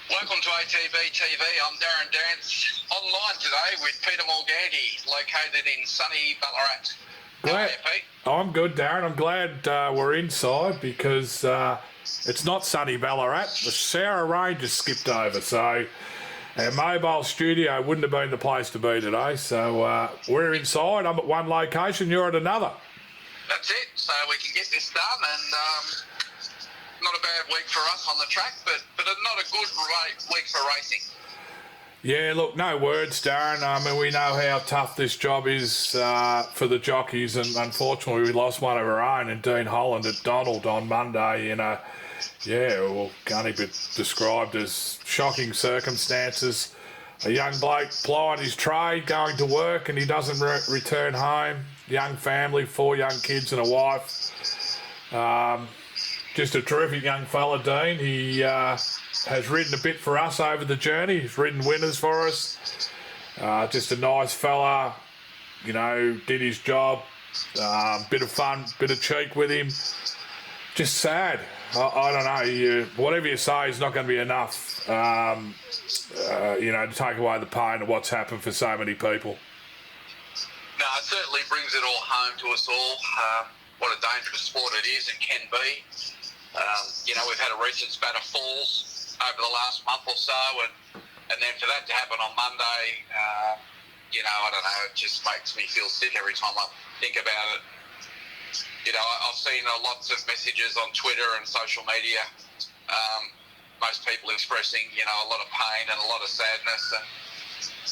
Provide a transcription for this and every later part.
Welcome to ATB TV. I'm Darren Dance, online today with Peter Morganti, located in sunny Ballarat. How are you, Pete? I'm good, Darren. I'm glad we're inside because it's not sunny Ballarat. The Sarah Rain just skipped over, so our mobile studio wouldn't have been the place to be today. So we're inside. I'm at one location, you're at another. That's it. So we can get this done, and not a bad week for us on the track, but not a good week for racing. Yeah, look, no words, Darren. I mean, we know how tough this job is for the jockeys, and unfortunately we lost one of our own in Dean Holland at Donald on Monday in a, well, can only be described as shocking circumstances. A young bloke plying his trade, going to work, and he doesn't return home. Young family, 4 young kids and a wife. Just a terrific young fella, Dean. He has ridden a bit for us over the journey. He's ridden winners for us. Just a nice fella, you know, did his job. Bit of fun, bit of cheek with him. Just sad. I don't know. Whatever you say is not going to be enough, you know, to take away the pain of what's happened for so many people. No, it certainly brings it all home to us all. What a dangerous sport it is and can be. You know, we've had a recent spat of falls over the last month or so, and then for that to happen on Monday, you know, I don't know, it just makes me feel sick every time I think about it. You know, I've seen lots of messages on Twitter and social media, most people expressing, you know, a lot of pain and a lot of sadness. And,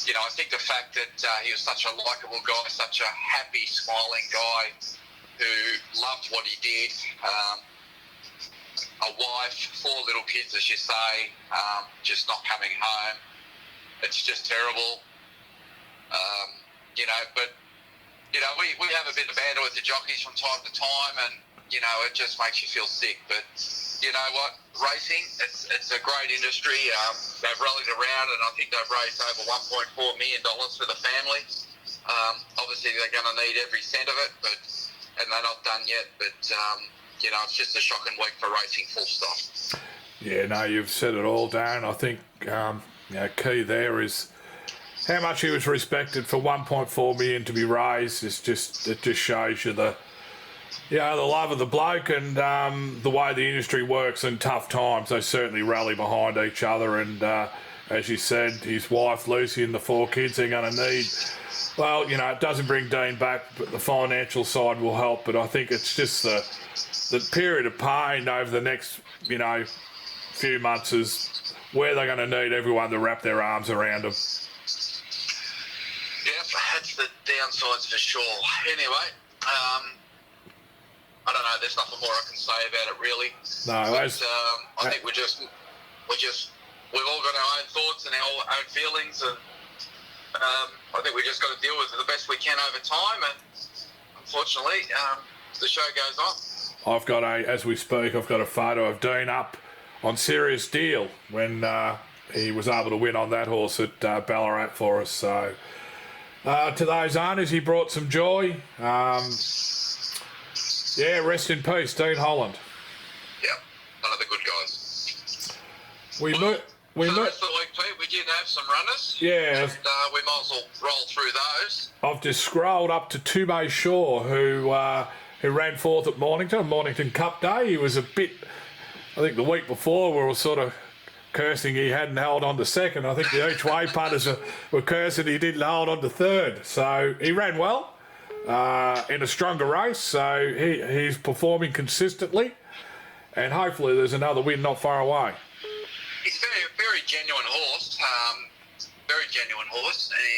you know, I think the fact that he was such a likeable guy, such a happy, smiling guy who loved what he did, a wife, 4 little kids, as you say, just not coming home. It's just terrible. You know, but, you know, we have a bit of banter with the jockeys from time to time, and, you know, it just makes you feel sick. But you know what? Racing, it's a great industry. They've rallied around, and I think they've raised over $1.4 million for the family. Obviously, they're going to need every cent of it, and they're not done yet. But you know, it's just a shocking week for racing, full stop. Yeah, no, you've said it all, Darren. I think you know, key there is how much he was respected for $1.4 million to be raised. It just shows you the love of the bloke and the way the industry works in tough times. They certainly rally behind each other, and as you said, his wife Lucy and the 4 kids they're going to need. Well, you know, it doesn't bring Dean back, but the financial side will help. But I think it's just the period of pain over the next, you know, few months is where they're going to need everyone to wrap their arms around them. Yep, that's the downsides for sure. Anyway, I don't know. There's nothing more I can say about it, really. No, but, I think we've all got our own thoughts and our own feelings, and I think we just got to deal with it the best we can over time. And unfortunately, the show goes on. I've got as we speak, I've got a photo of Dean up on Serious Deal when he was able to win on that horse at Ballarat for us. So to those owners, he brought some joy. Yeah, rest in peace, Dean Holland. Yep, one of the good guys. For the rest of the week, Pete, we did have some runners. Yeah. And we might as well roll through those. I've just scrolled up to Tume Shaw, who ran 4th at Mornington Cup Day. He was a bit, I think the week before we were sort of cursing he hadn't held on to 2nd. I think the each way punters were cursing he didn't hold on to 3rd. So he ran well. In a stronger race, so he's performing consistently, and hopefully there's another win not far away. He's a very genuine horse, and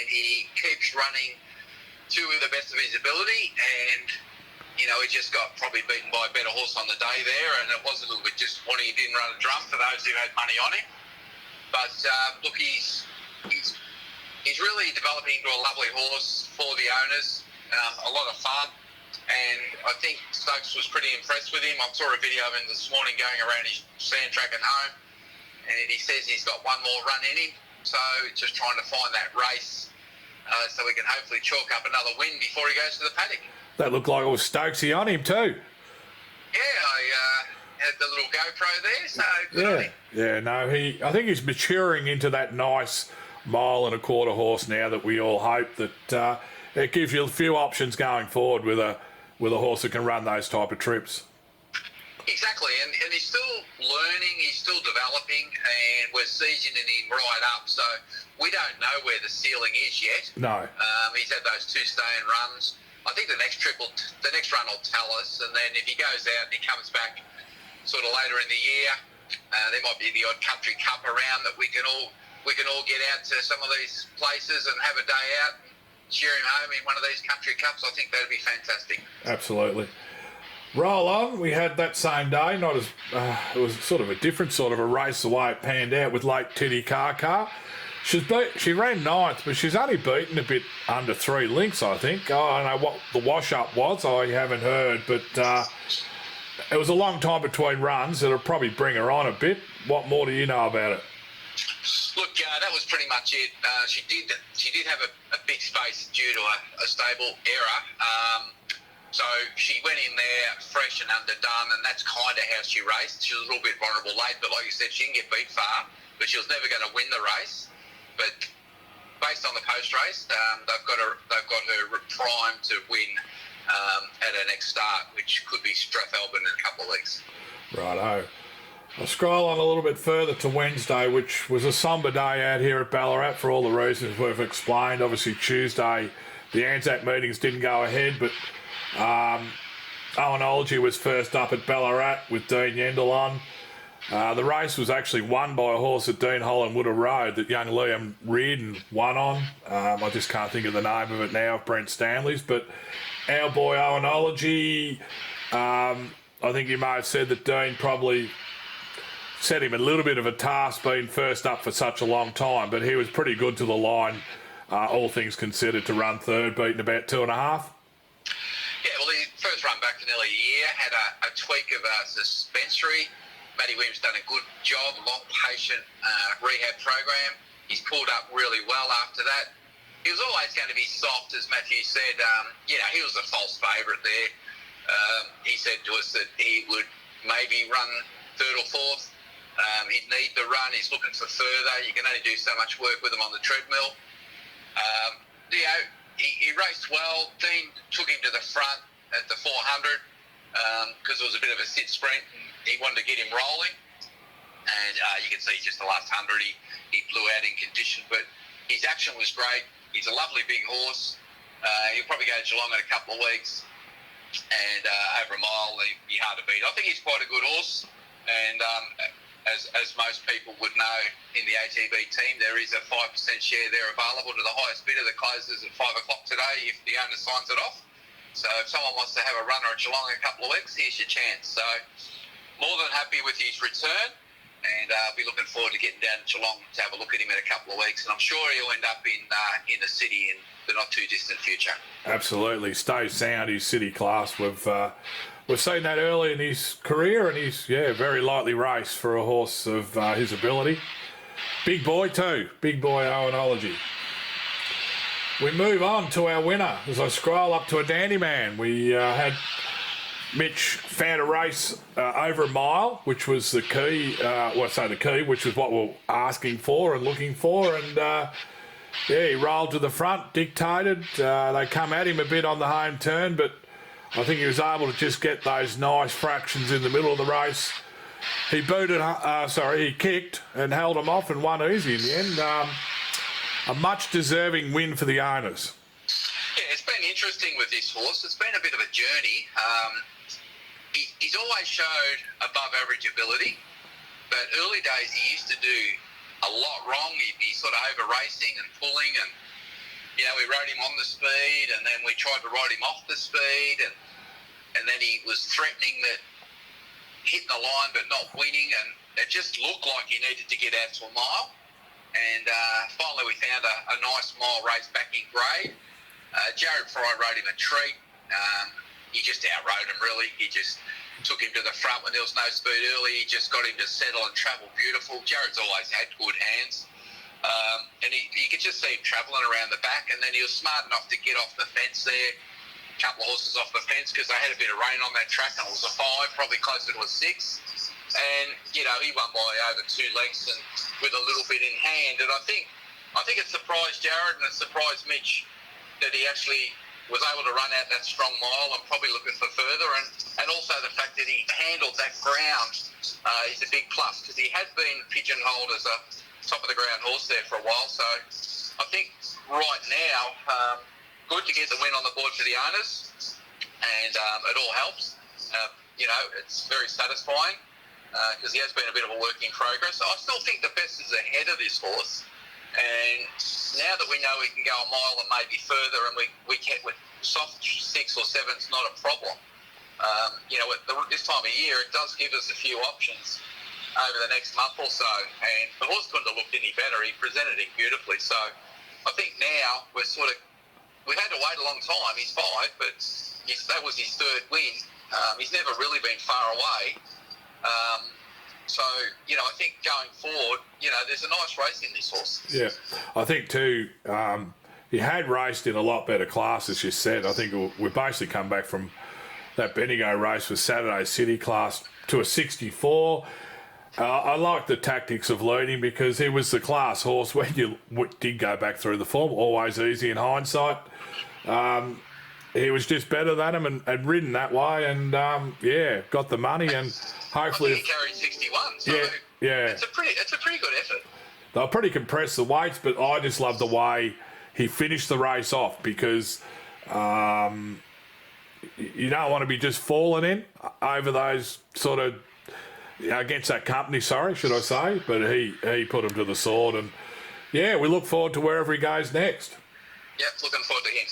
he keeps running to the best of his ability, and you know, he just got probably beaten by a better horse on the day there, and it was a little bit disappointing he didn't run a drum for those who had money on him. But look, he's really developing into a lovely horse for the owners. A lot of fun, and I think Stokes was pretty impressed with him. I saw a video of him this morning going around his sand track at home, and he says he's got one more run in him, so just trying to find that race so we can hopefully chalk up another win before he goes to the paddock. That looked like it was Stokesy on him too. Yeah, had the little GoPro there, so good on him. Yeah, no, I think he's maturing into that nice 1.25 mile horse now that we all hope that it gives you a few options going forward with a horse that can run those type of trips. Exactly, and he's still learning, he's still developing, and we're seasoning him right up, so we don't know where the ceiling is yet. No. He's had those 2 staying runs. I think the next run will tell us, and then if he goes out and he comes back sort of later in the year, there might be the odd country cup around that we can all get out to some of these places and have a day out and cheer him home in one of these country cups. I think that'd be fantastic. Absolutely. Roll on. We had that same day. Not as it was sort of a different sort of a race the way it panned out with Lake Titicaca. She ran 9th, but she's only beaten a bit under 3 lengths, I think. I don't know what the wash-up was. I haven't heard, but it was a long time between runs. It'll probably bring her on a bit. What more do you know about it? Look, that was pretty much it. She did have a big space due to a stable error. So she went in there fresh and underdone, and that's kind of how she raced. She was a little bit vulnerable late, but like you said, she didn't get beat far, but she was never going to win the race. But based on the post-race, they've got her primed to win at her next start, which could be Strathalbyn in a couple of weeks. Righto. I'll scroll on a little bit further to Wednesday, which was a sombre day out here at Ballarat for all the reasons we've explained. Obviously, Tuesday, the Anzac meetings didn't go ahead, but Owenology was first up at Ballarat with Dean Yendall on. The race was actually won by a horse that Dean Holland would have rode that young Liam Reardon won on. I just can't think of the name of it now, Brent Stanley's, but our boy Owenology, I think you may have said that Dean probably set him a little bit of a task being first up for such a long time, but he was pretty good to the line, all things considered, to run third, beating about 2.5. Yeah, well, his first run back for nearly a year, had a tweak of a suspensory. Matty Williams done a good job, long, patient rehab program. He's pulled up really well after that. He was always going to be soft, as Matthew said. He was a false favourite there. He said to us that he would maybe run 3rd or 4th. He'd need the run. He's looking for further. You can only do so much work with him on the treadmill. He raced well. Dean took him to the front at the 400 because it was a bit of a sit sprint. He wanted to get him rolling. And you can see just the last 100 he blew out in condition. But his action was great. He's a lovely big horse. He'll probably go to Geelong in a couple of weeks. And over a mile, he'd be hard to beat. I think he's quite a good horse. And as most people would know in the ATB team, there is a 5% share there available to the highest bidder that closes at 5 o'clock today if the owner signs it off. So if someone wants to have a runner at Geelong in a couple of weeks, here's your chance. So more than happy with his return, and I'll be looking forward to getting down to Geelong to have a look at him in a couple of weeks. And I'm sure he'll end up in the city in the not too distant future. Absolutely. Stay sound, his city class. We've seen that early in his career, and he's, very lightly raced for a horse of his ability. Big boy too. Big boy Owenology. We move on to our winner. As I scroll up to a dandy man, we had Mitch found a race over a mile, which was the key. Which was what we're asking for and looking for. And he rolled to the front, dictated. They come at him a bit on the home turn, but I think he was able to just get those nice fractions in the middle of the race. He he kicked and held him off and won easy in the end. A much deserving win for the owners. Yeah, it's been interesting with this horse. It's been a bit of a journey. He's always showed above average ability, but early days he used to do a lot wrong. He'd be sort of over racing and pulling, and we rode him on the speed, and then we tried to ride him off the speed, and then he was threatening that hitting the line but not winning, and it just looked like he needed to get out to a mile. And finally we found a nice mile race back in grade. Jared Fry rode him a treat. He just outrode him, really. He just took him to the front when there was no speed early. He just got him to settle and travel beautiful. Jared's always had good hands. And you could just see him travelling around the back, and then he was smart enough to get off the fence there. A couple of horses off the fence because they had a bit of rain on that track, and it was a 5, probably closer to a 6. and he won by over 2 lengths and with a little bit in hand. And I think it surprised Jared and it surprised Mitch that he actually was able to run out that strong mile and probably looking for further, and also the fact that he handled that ground is a big plus, because he had been pigeonholed as a top of the ground horse there for a while. So I think right now, good to get the win on the board for the owners, and it all helps. It's very satisfying because he has been a bit of a work in progress. I still think the best is ahead of this horse, and now that we know we can go a mile and maybe further, and we can with soft 6 or 7's not a problem. At this time of year, it does give us a few options over the next month or so, and the horse couldn't have looked any better. He presented it beautifully. So I think now we've had to wait a long time. He's 5, but that was his 3rd win. He's never really been far away. I think going forward, there's a nice race in this horse. Yeah, I think too, he had raced in a lot better class, as you said. I think we basically come back from that Bendigo race with Saturday City class to a 64. I like the tactics of leading because he was the class horse when you did go back through the form. Always easy in hindsight. He was just better than him and ridden that way, and got the money, and hopefully he carried 61. So yeah, it's a pretty good effort. They were pretty compressed, the weights, but I just love the way he finished the race off, because you don't want to be just falling in over those sort of against that company. Sorry, should I say? But he put him to the sword, and we look forward to wherever he goes next. Yep, looking forward to him.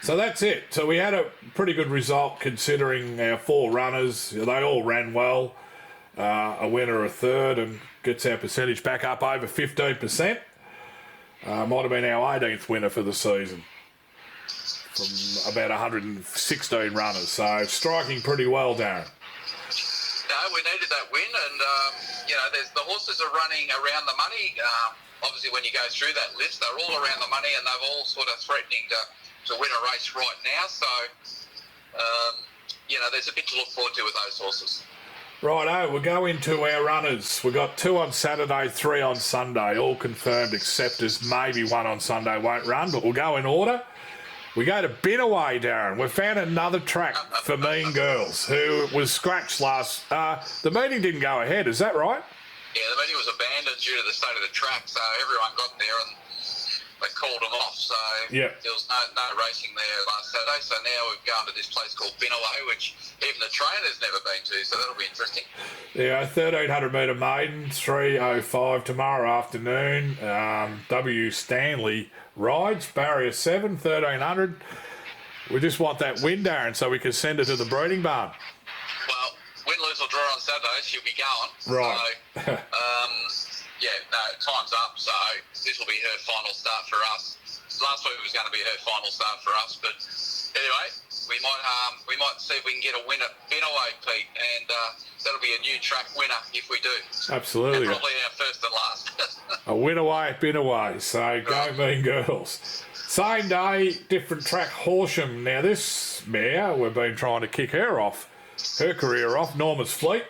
So that's it. So we had a pretty good result considering our 4 runners. They all ran well. A winner, a third, and gets our percentage back up over 15%. Might have been our 18th winner for the season from about 116 runners. So striking pretty well, Darren. No, we needed that win, and the horses are running around the money. Obviously, when you go through that list, they're all around the money, and they've all sort of threatening to win a race right now. So, there's a bit to look forward to with those horses. Righto, we'll go into our runners. We've got 2 on Saturday, 3 on Sunday, all confirmed, except as maybe 1 on Sunday won't run, but we'll go in order. We go to Binaway, Darren. We've found another track for Mean Girls, who was scratched last... the meeting didn't go ahead, is that right? Yeah, the meeting was abandoned due to the state of the track, so everyone got there and they called them off. So there was no racing there last Saturday. So now we've gone to this place called Binaway, which even the trainer's never been to, so that'll be interesting. Yeah, 1,300 metre maiden, 3:05 tomorrow afternoon. W. Stanley rides, barrier 7, 1,300. We just want that win, Darren, so we can send her to the breeding barn. Well, win, lose or draw on Saturday, she'll be going. Right. So, time's up. So this will be her final start for us. Last week was going to be her final start for us, but anyway, we might see if we can get a win at Binaway, Pete, and that'll be a new track winner if we do. Absolutely. And probably our first and last. A win away at Binaway, so go Mean Girls. Same day, different track, Horsham. Now this mare, we've been trying to kick her career off, NORMA'S Fleet.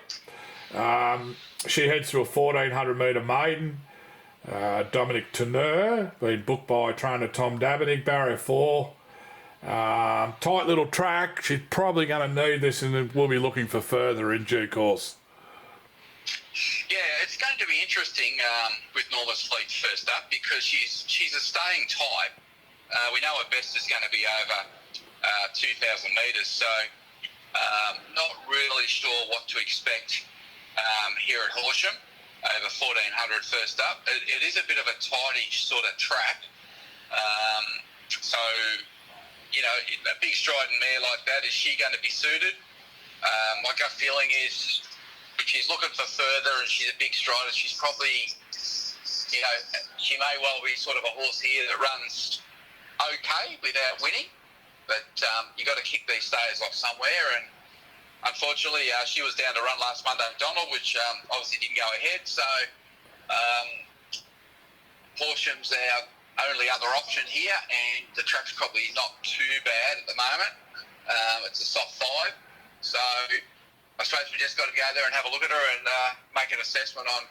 She heads to a 1,400 metre maiden. Dominic Teneur, been booked by trainer Tom Dabenig, barrier 4. Tight little track. She's probably going to need this, and we'll be looking for further in due course. Yeah, it's going to be interesting with NORMA'S Fleet first up, because she's a staying type. We know her best is going to be over 2,000 metres, so not really sure what to expect here at Horsham over 1,400 first up. It is a bit of a tightish sort of track, so a big striding mare like that, is she going to be suited? My gut feeling is if she's looking for further and she's a big strider, she's probably, she may well be sort of a horse here that runs okay without winning, but you got to kick these stayers off somewhere, and unfortunately she was down to run last Monday at Donald, which obviously didn't go ahead, so Horsham's our only other option here, and the track's probably not too bad at the moment. It's a soft 5, so I suppose we just got to go there and have a look at her and make an assessment on,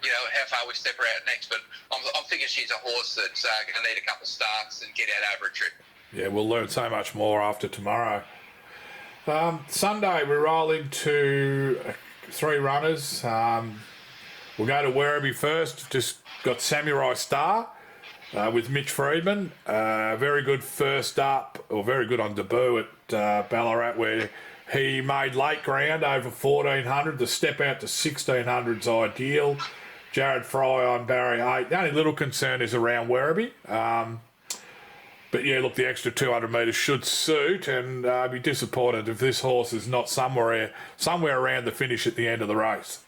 how far we step her out next. But I'm thinking she's a horse that's going to need a couple of starts and get out over a trip. Yeah, we'll learn so much more after tomorrow. Sunday, we roll into 3 runners. We'll go to Werribee first. Just got Samurai Star with Mitch Freedman. Very good first up, or very good on debut at Ballarat, where he made late ground over 1400. The step out to 1600's ideal. Jared Fry on barrier 8. The only little concern is around Werribee. But yeah, look, the extra 200 metres should suit, and I'd be disappointed if this horse is not somewhere around the finish at the end of the race.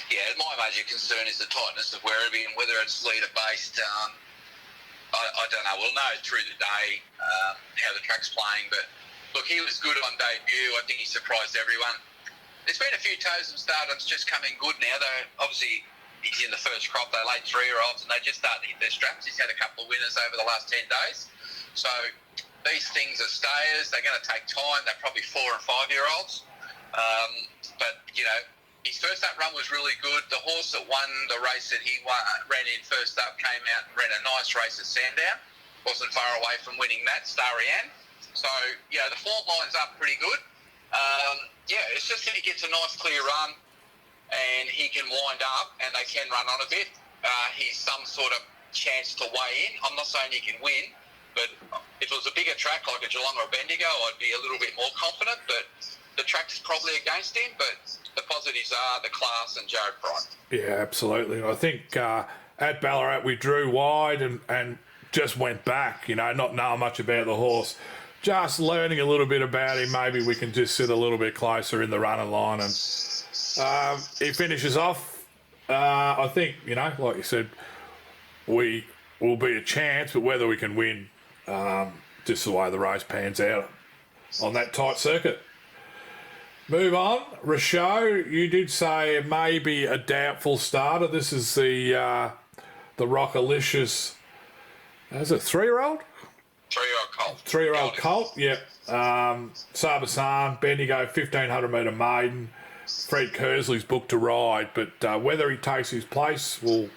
Yeah, my major concern is the tightness of Werribee and whether it's leader-based. I don't know. We'll know through the day how the track's playing, but look, he was good on debut. I think he surprised everyone. There's been a few toes and startups just coming good now, though. Obviously, he's in the first crop. They're late 3-year-olds, and they just start to hit their straps. He's had a couple of winners over the last 10 days. So these things are stayers. They're going to take time. They're probably 4 and 5-year-olds. But, his first up run was really good. The horse that won the race that he ran in first up came out and ran a nice race at Sandown. Wasn't far away from winning that, Starry Ann. So, the form line's up pretty good. It's just that he gets a nice clear run and he can wind up and they can run on a bit. He's some sort of chance to weigh in. I'm not saying he can win, but if it was a bigger track like a Geelong or a Bendigo, I'd be a little bit more confident, but the track's probably against him, but the positives are the class and Jared Fry. Yeah, absolutely. I think at Ballarat we drew wide and just went back, not knowing much about the horse. Just learning a little bit about him, maybe we can just sit a little bit closer in the running line. And he finishes off, I think, like you said, we will be a chance, but whether we can win, just the way the race pans out on that tight circuit. Move on. Rochelle, you did say maybe a doubtful starter. This is the Rockalicious, is it 3-year-old? 3-year-old colt. 3-year-old colt, yep. Sabasan, Bendigo, 1500 metre maiden. Fred Kersley's booked to ride, but whether he takes his place, we'll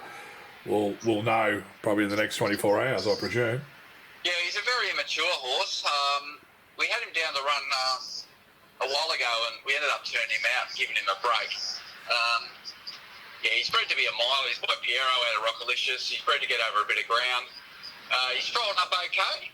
know probably in the next 24 hours, I presume. Yeah, he's a very immature horse. We had him down the run a while ago, and we ended up turning him out and giving him a break. He's bred to be a mile. He's by Piero out of Rockalicious. He's bred to get over a bit of ground. He's throwing up okay.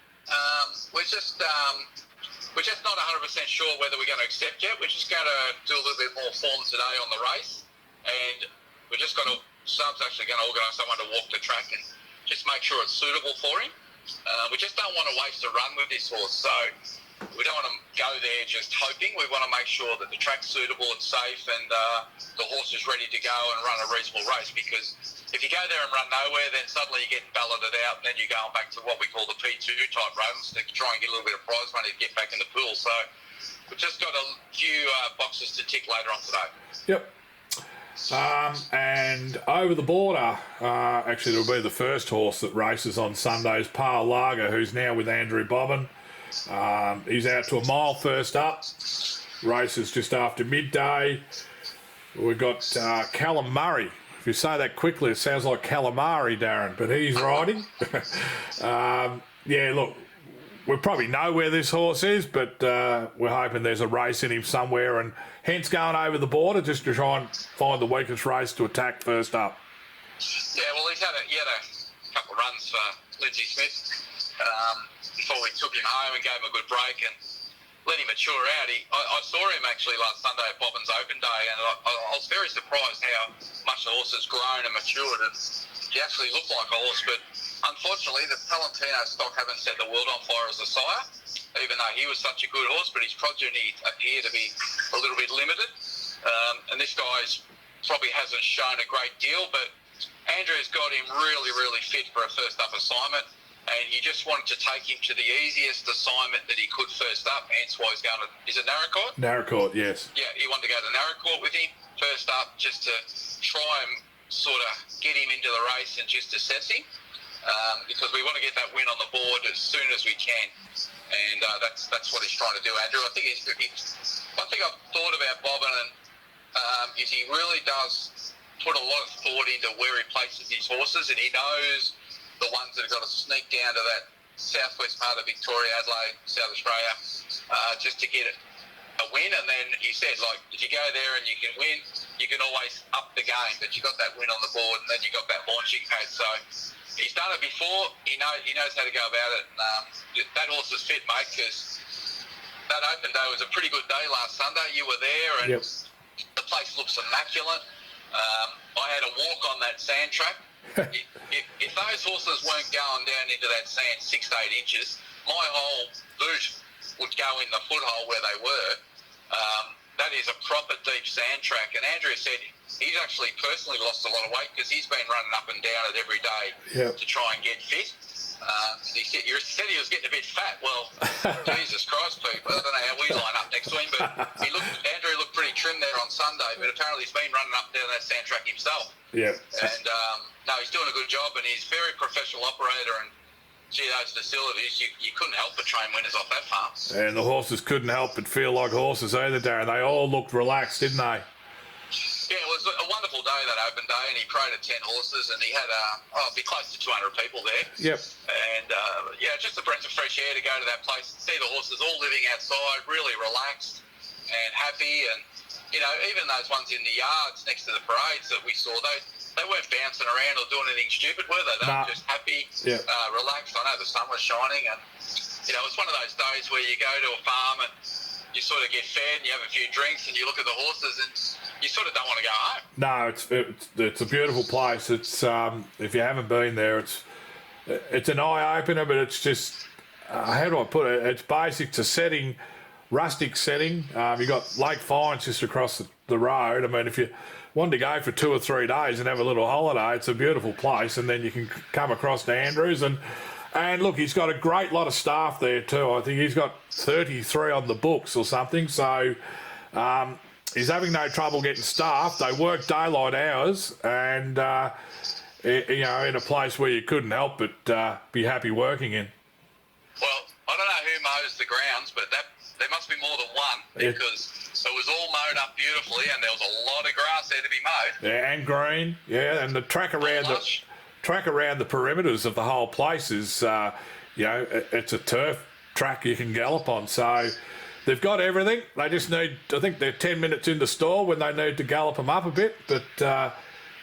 We're just not 100% sure whether we're going to accept yet. We're just going to do a little bit more form today on the race, and we're just going to. Sub's actually going to organise someone to walk the track and just make sure it's suitable for him. We just don't want to waste a run with this horse, so we don't want to go there just hoping. We want to make sure that the track's suitable, it's safe, and the horse is ready to go and run a reasonable race, because if you go there and run nowhere, then suddenly you're getting balloted out, and then you're going back to what we call the P2 type runs to try and get a little bit of prize money to get back in the pool. So we've just got a few boxes to tick later on today. Yep. And over the border, actually it'll be the first horse that races on Sundays, Pale Lager, who's now with Andrew Bobbin. He's out to a mile first up. Races just after midday. We've got Callum Murray. If you say that quickly, it sounds like calamari, Darren, but he's riding. Look, we probably know where this horse is, but we're hoping there's a race in him somewhere, and hence going over the border just to try and find the weakest race to attack first up. Yeah, well, he had a couple of runs for Lindsay Smith before we took him home and gave him a good break and let him mature out. I saw him actually last Sunday at Bobbin's Open Day, and I was very surprised how much the horse has grown and matured. And he actually looked like a horse, but unfortunately the Palantino stock haven't set the world on fire as a sire, even though he was such a good horse, but his progeny appear to be a little bit limited. And this guy's probably hasn't shown a great deal, but Andrew's got him really, really fit for a first up assignment. And you just wanted to take him to the easiest assignment that he could first up, hence why he's going to, is it Narracourt? Narracourt, yes. Yeah, he wanted to go to Narracourt with him first up, just to try and sort of get him into the race and just assess him, because we want to get that win on the board as soon as we can. And that's what he's trying to do, Andrew. I think one thing I've thought about Bobbin is he really does put a lot of thought into where he places his horses, and he knows the ones that have got to sneak down to that southwest part of Victoria, Adelaide, South Australia, just to get a win. And then he said, like, if you go there and you can win, you can always up the game, but you got that win on the board, and then you got that launching pad. So he's done it before. He knows how to go about it. That horse is fit, mate, because that open day was a pretty good day last Sunday. You were there, and Yep. the place looks immaculate. I had a walk on that sand track. If those horses weren't going down into that sand 6 to 8 inches, my whole boot would go in the foothold where they were. That is a proper deep sand track. And Andrea said he's actually personally lost a lot of weight because he's been running up and down it every day Yep. to try and get fit. He said he was getting a bit fat. Well, Jesus Christ, people. I don't know how we line up next week, but Andrew looked pretty trim there on Sunday, but apparently he's been running up and down that sand track himself. Yeah. And no, he's doing a good job, and he's a very professional operator, and gee, those facilities, you couldn't help but train winners off that farm. And the horses couldn't help but feel like horses either, Darren. They all looked relaxed, didn't they? Yeah, it was a wonderful day, that open day, and he paraded 10 horses, and he had, it'd be close to 200 people there. Yep. And, yeah, just a breath of fresh air to go to that place and see the horses all living outside, really relaxed and happy. And, you know, even those ones in the yards next to the parades that we saw, they weren't bouncing around or doing anything stupid, were they? They were just happy, relaxed. I know the sun was shining, and, you know, it's one of those days where you go to a farm and you sort of get fed and you have a few drinks and you look at the horses and you sort of don't want to go home. No, it's a beautiful place. It's if you haven't been there, it's an eye opener, but it's just how do I put it? It's basic to setting, rustic setting. You got Lake Fynes just across the road. I mean, if you wanted to go for 2 or 3 days and have a little holiday, it's a beautiful place, and then you can come across to Andrews and look, he's got a great lot of staff there too. I think he's got 33 on the books or something. So he's having no trouble getting staff. They work daylight hours, and you know, in a place where you couldn't help but be happy working in. Well, I don't know who mows the grounds, but there must be more than one, because it was all mowed up beautifully, and there was a lot of grass there to be mowed. Yeah, and green. Yeah, and the track around the perimeters of the whole place is, you know, it's a turf track you can gallop on. So they've got everything. They just need, I think they're 10 minutes in the store when they need to gallop them up a bit. But,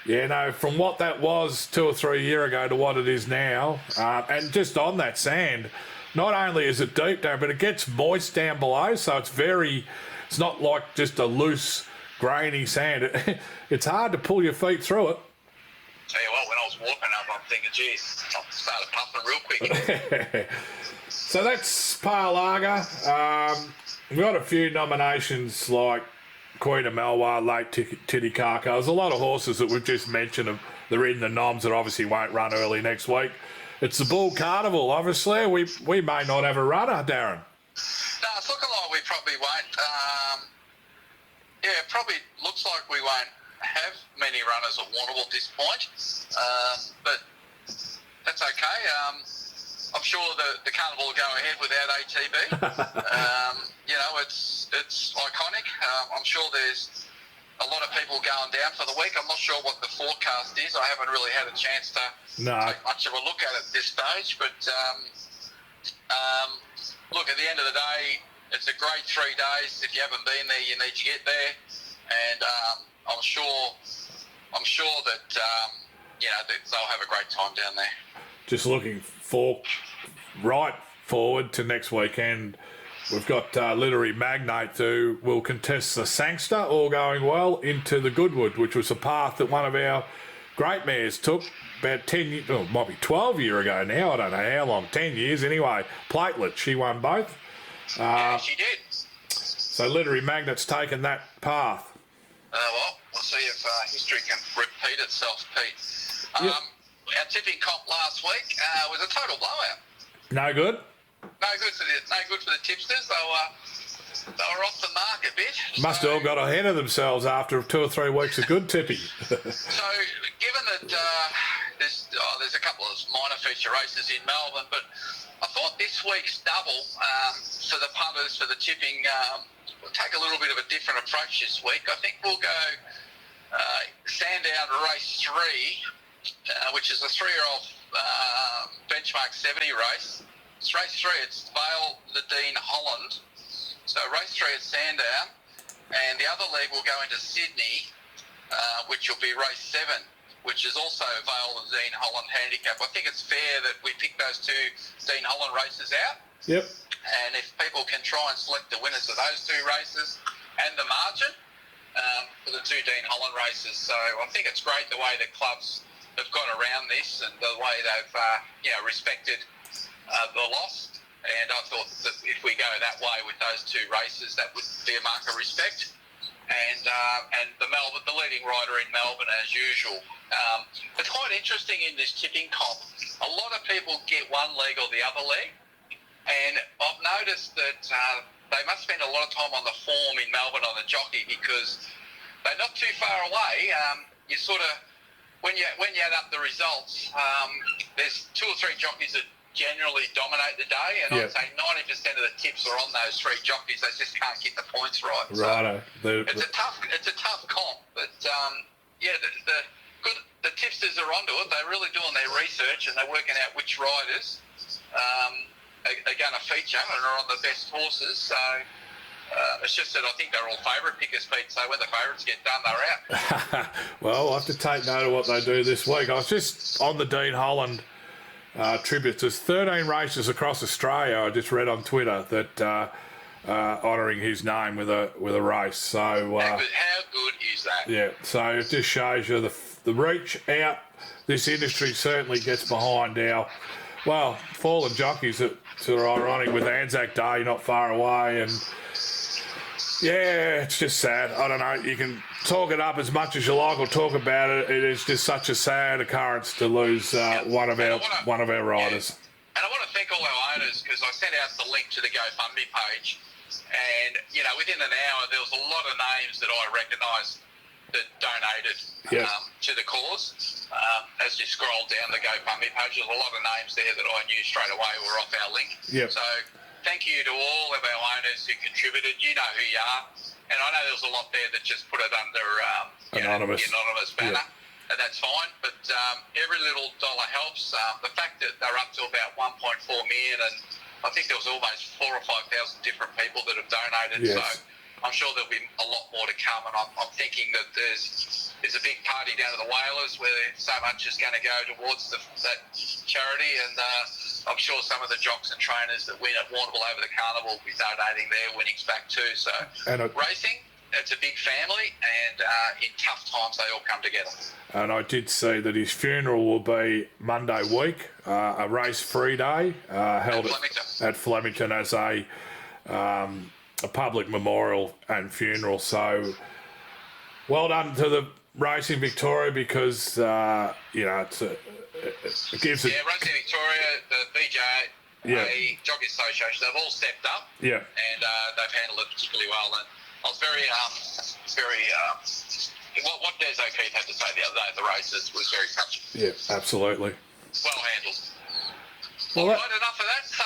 yeah, no, from what that was 2 or 3 years ago to what it is now, and just on that sand, not only is it deep down, but it gets moist down below. So it's not like just a loose, grainy sand. It's hard to pull your feet through it. Tell you what, when I was walking up, I'm thinking, geez, I started puffing real quick. So that's Pale Lager. We've got a few nominations like Queen of Malwa, Late Titicaca. There's a lot of horses that we've just mentioned. They're in the noms that obviously won't run early next week. It's the Bull Carnival, obviously. We may not have a runner, Darren. No, it's looking like we probably won't. Yeah, it probably looks like we won't have many runners at Warrnambool at this point, but that's okay. I'm sure the carnival will go ahead without ATB. You know, it's iconic. I'm sure there's a lot of people going down for the week. I'm not sure what the forecast is. I haven't really had a chance to take much of a look at it at this stage, but look, at the end of the day, it's a great 3 days. If you haven't been there, you need to get there, and I'm sure that you know, they'll have a great time down there. Just looking right forward to next weekend. We've got Literary Magnate who will contest the Sangster, all going well, into the Goodwood, which was a path that one of our great mares took about 10 years, well, it might be 12 years ago now, I don't know how long, 10 years anyway. Platelet, she won both. Yeah, she did. So Literary Magnate's taken that path. Well, we'll see if history can repeat itself, Pete. Yep. Our tipping comp last week was a total blowout. No good? No good for the tipsters. They were off the mark a bit. Must have all got ahead of themselves after 2 or 3 weeks of good tipping. So, given that there's a couple of minor feature races in Melbourne, but I thought this week's double for the punters for the tipping we'll take a little bit of a different approach this week. I think we'll go Sandown Race 3, which is a 3-year-old benchmark 70 race. It's race 3. It's Vale Nadine Holland. So race 3 at Sandown, and the other leg will go into Sydney, which will be race 7, which is also Vale Nadine Holland handicap. I think it's fair that we pick those two Dean Holland races out. Yep. And if people can try and select the winners of those two races and the margin for the two Dean Holland races. So I think it's great the way the clubs have got around this and the way they've respected the loss. And I thought that if we go that way with those two races, that would be a mark of respect. And the leading rider in Melbourne, as usual. It's quite interesting in this tipping comp. A lot of people get one leg or the other leg. And I've noticed that they must spend a lot of time on the form in Melbourne on the jockey because they're not too far away. You sort of, when you add up the results, there's 2 or 3 jockeys that generally dominate the day, and I'd say 90% of the tips are on those 3 jockeys. They just can't get the points right. Righto. So it's a tough comp, but the tipsters are onto it. They're really doing their research and they're working out which riders are going to feature and are on the best horses. So it's just that I think they're all favourite pickers, Pete. So when the favourites get done, they're out. Well, I'll have to take note of what they do this week. I was just on the Dean Holland tributes. There's 13 races across Australia. I just read on Twitter that honouring his name with a race. So how good is that? Yeah. So it just shows you the reach out this industry certainly gets behind our fallen jockeys that are ironic with Anzac Day not far away, and yeah, it's just sad. I don't know. You can talk it up as much as you like or talk about it. It is just such a sad occurrence to lose one of our riders. And I want to thank all our owners because I sent out the link to the GoFundMe page, and within an hour there was a lot of names that I recognised that donated to the cause. As you scroll down the GoFundMe page, there's a lot of names there that I knew straight away were off our link. Yep. So thank you to all of our owners who contributed. You know who you are. And I know there was a lot there that just put it under the anonymous banner, and that's fine. But every little dollar helps. The fact that they're up to about 1.4 million, and I think there was almost 4,000 or 5,000 different people that have donated. Yes. So I'm sure there'll be a lot more to come. And I'm thinking that there's a big party down at the Whalers where so much is going to go towards that charity, and I'm sure some of the jocks and trainers that win at Warrnambool over the carnival will be donating their winnings back too. So racing, it's a big family, and in tough times they all come together. And I did see that his funeral will be Monday week, a race-free day held at Flemington as a public memorial and funeral. So well done to the Racing Victoria because it gives it. Yeah, Racing Victoria, the BJA, Jockey Association, they've all stepped up. Yeah. And they've handled it particularly well. And I was very what Des O'Keefe had to say the other day at the races was very touching. Yeah, absolutely. Well handled. Well, enough of that. So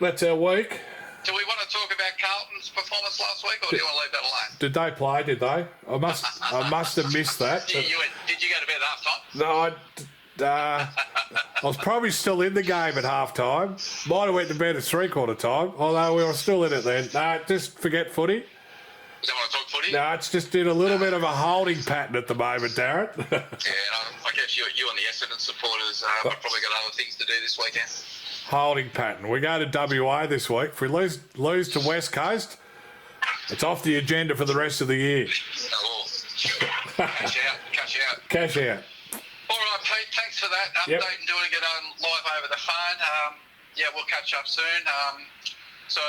that's our week. Do we want to talk about Carlton's performance last week, or do you want to leave that alone? Did they play? Did they? I must have missed that. Did you go to bed at half time? No, I was probably still in the game at half time. Might have went to bed at 3/4 time, although we were still in it then. No, just forget footy. You don't want to talk footy? No, it's just in a little bit of a holding pattern at the moment, Darren. Yeah, I guess you and the Essendon supporters have probably got other things to do this weekend. Holding pattern. We go to WA this week. If we lose to West Coast, it's off the agenda for the rest of the year. Oh, cash out. Cash out. All right, Pete, thanks for that update and doing it live over the phone. We'll catch up soon. So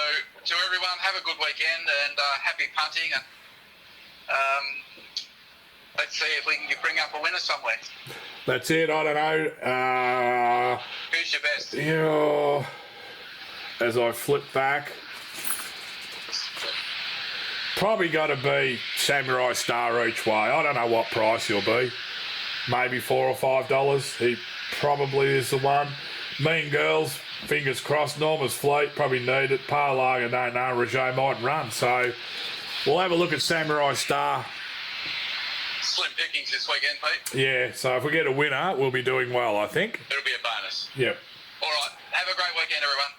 to everyone, have a good weekend and happy punting. And let's see if we can bring up a winner somewhere. That's it. I don't know. Who's your best? As I flip back, probably got to be Samurai Star each way. I don't know what price he'll be. Maybe $4 or $5. He probably is the one. Mean Girls, fingers crossed, Norma's fleet probably need it. Parlag, I don't know, Roger might run. So we'll have a look at Samurai Star. Slim pickings this weekend, Pete. Yeah, so if we get a winner, we'll be doing well, I think. It'll be a bonus. Yep. All right. Have a great weekend, everyone.